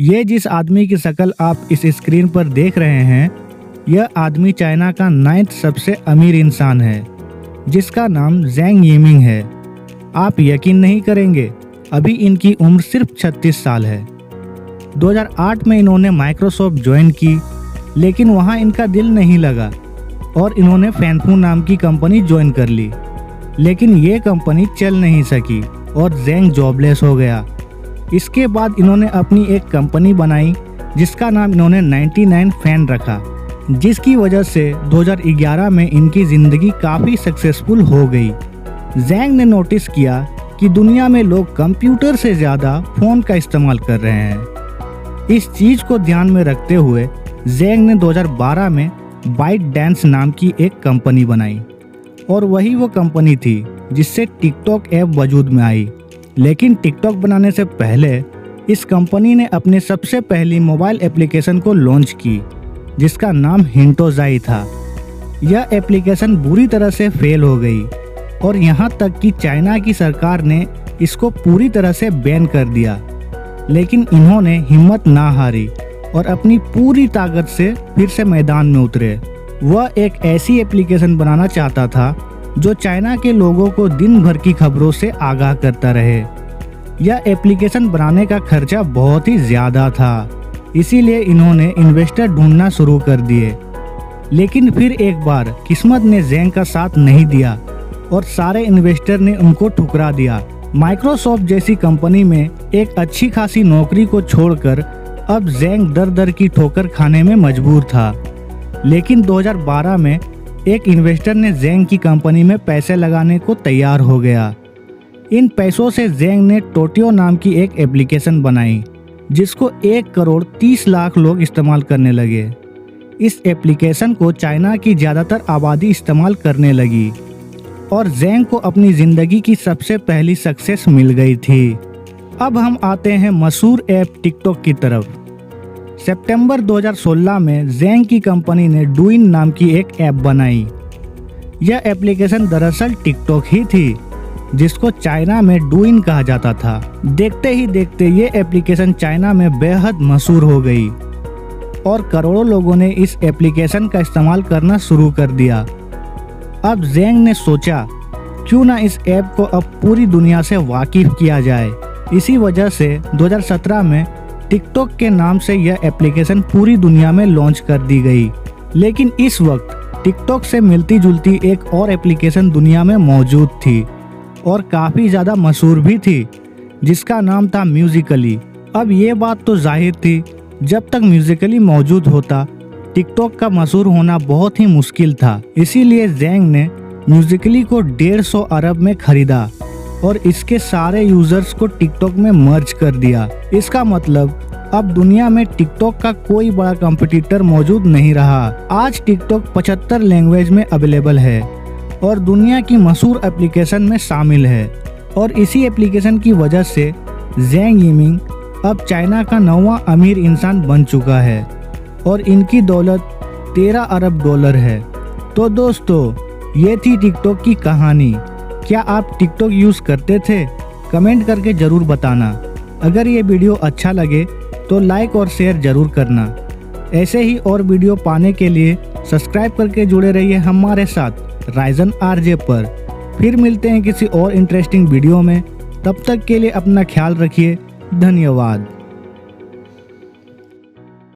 ये जिस आदमी की शक्ल आप इस स्क्रीन पर देख रहे हैं, यह आदमी चाइना का 9th सबसे अमीर इंसान है, जिसका नाम ज़ेंग यीमिंग है। आप यकीन नहीं करेंगे, अभी इनकी उम्र सिर्फ 36 साल है। 2008 में इन्होंने माइक्रोसॉफ्ट ज्वाइन की, लेकिन वहाँ इनका दिल नहीं लगा और इन्होंने फैनफू नाम की कंपनी ज्वाइन कर ली, लेकिन ये कंपनी चल नहीं सकी और ज़ेंग जॉबलेस हो गया। इसके बाद इन्होंने अपनी एक कंपनी बनाई जिसका नाम इन्होंने 99 फैन रखा, जिसकी वजह से 2011 में इनकी ज़िंदगी काफ़ी सक्सेसफुल हो गई। ज़ेंग ने नोटिस किया कि दुनिया में लोग कंप्यूटर से ज़्यादा फ़ोन का इस्तेमाल कर रहे हैं। इस चीज़ को ध्यान में रखते हुए ज़ेंग ने 2012 में बाइट डांस नाम की एक कंपनी बनाई और वही वो कंपनी थी जिससे टिकटॉक ऐप वजूद में आई। लेकिन टिकटॉक बनाने से पहले इस कंपनी ने अपने सबसे पहली मोबाइल एप्लीकेशन को लॉन्च की, जिसका नाम हिंटोज़ाई था। यह एप्लीकेशन बुरी तरह से फेल हो गई और यहाँ तक कि चाइना की सरकार ने इसको पूरी तरह से बैन कर दिया। लेकिन इन्होंने हिम्मत ना हारी और अपनी पूरी ताकत से फिर से मैदान में उतरे। वह एक ऐसी एप्लीकेशन बनाना चाहता था जो चाइना के लोगों को दिन भर की खबरों से आगाह करता रहे। यह एप्लीकेशन बनाने का खर्चा बहुत ही ज़्यादा था, इसीलिए इन्होंने इन्वेस्टर ढूंढना शुरू कर दिए। लेकिन फिर एक बार किस्मत ने ज़ेंग का साथ नहीं दिया और सारे इन्वेस्टर ने उनको ठुकरा दिया। माइक्रोसॉफ्ट जैसी कंपनी में एक अच्छी खासी नौकरी को छोड़कर अब ज़ेंग दर दर की ठोकर खाने में मजबूर था। लेकिन 2012 में एक इन्वेस्टर ने ज़ेंग की कंपनी में पैसे लगाने को तैयार हो गया। इन पैसों से ज़ेंग ने टोटियो नाम की एक एप्लीकेशन बनाई, जिसको 1,30,00,000 लोग इस्तेमाल करने लगे। इस एप्लीकेशन को चाइना की ज़्यादातर आबादी इस्तेमाल करने लगी और ज़ेंग को अपनी ज़िंदगी की सबसे पहली सक्सेस मिल गई थी। अब हम आते हैं मशहूर ऐप टिकटॉक की तरफ। सितंबर 2016 में ज़ेंग की कंपनी ने डुइन नाम की एक ऐप बनाई। यह एप्लीकेशन दरअसल टिकटॉक ही थी, जिसको चाइना में डुइन कहा जाता था। देखते ही देखते ये एप्लीकेशन चाइना में बेहद मशहूर हो गई और करोड़ों लोगों ने इस एप्लीकेशन का इस्तेमाल करना शुरू कर दिया। अब ज़ेंग ने सोचा, क्यों ना इस ऐप को अब पूरी दुनिया से वाकिफ किया जाए। इसी वजह से 2017 में टिकटॉक के नाम से यह एप्लीकेशन पूरी दुनिया में लॉन्च कर दी गई। लेकिन इस वक्त टिकटॉक से मिलती जुलती एक और एप्लीकेशन दुनिया में मौजूद थी और काफ़ी ज़्यादा मशहूर भी थी, जिसका नाम था म्यूजिकली। अब ये बात तो जाहिर थी, जब तक म्यूजिकली मौजूद होता टिकटॉक का मशहूर होना बहुत ही मुश्किल था। इसीलिए ज़ेंग ने म्यूजिकली को 150 अरब में खरीदा और इसके सारे यूजर्स को टिकटॉक में मर्ज कर दिया। इसका मतलब अब दुनिया में टिकटॉक का कोई बड़ा कंपटीटर मौजूद नहीं रहा। आज टिकटॉक 75 लैंग्वेज में अवेलेबल है और दुनिया की मशहूर एप्लीकेशन में शामिल है। और इसी एप्लीकेशन की वजह से ज़ेंग यीमिंग अब चाइना का 9वां अमीर इंसान बन चुका है और इनकी दौलत 13 अरब डॉलर है। तो दोस्तों, ये थी टिकटॉक की कहानी। क्या आप टिकटॉक यूज़ करते थे? कमेंट करके ज़रूर बताना। अगर ये वीडियो अच्छा लगे तो लाइक और शेयर ज़रूर करना। ऐसे ही और वीडियो पाने के लिए सब्सक्राइब करके जुड़े रहिए हमारे साथ राइजन आरजे पर। फिर मिलते हैं किसी और इंटरेस्टिंग वीडियो में। तब तक के लिए अपना ख्याल रखिए। धन्यवाद।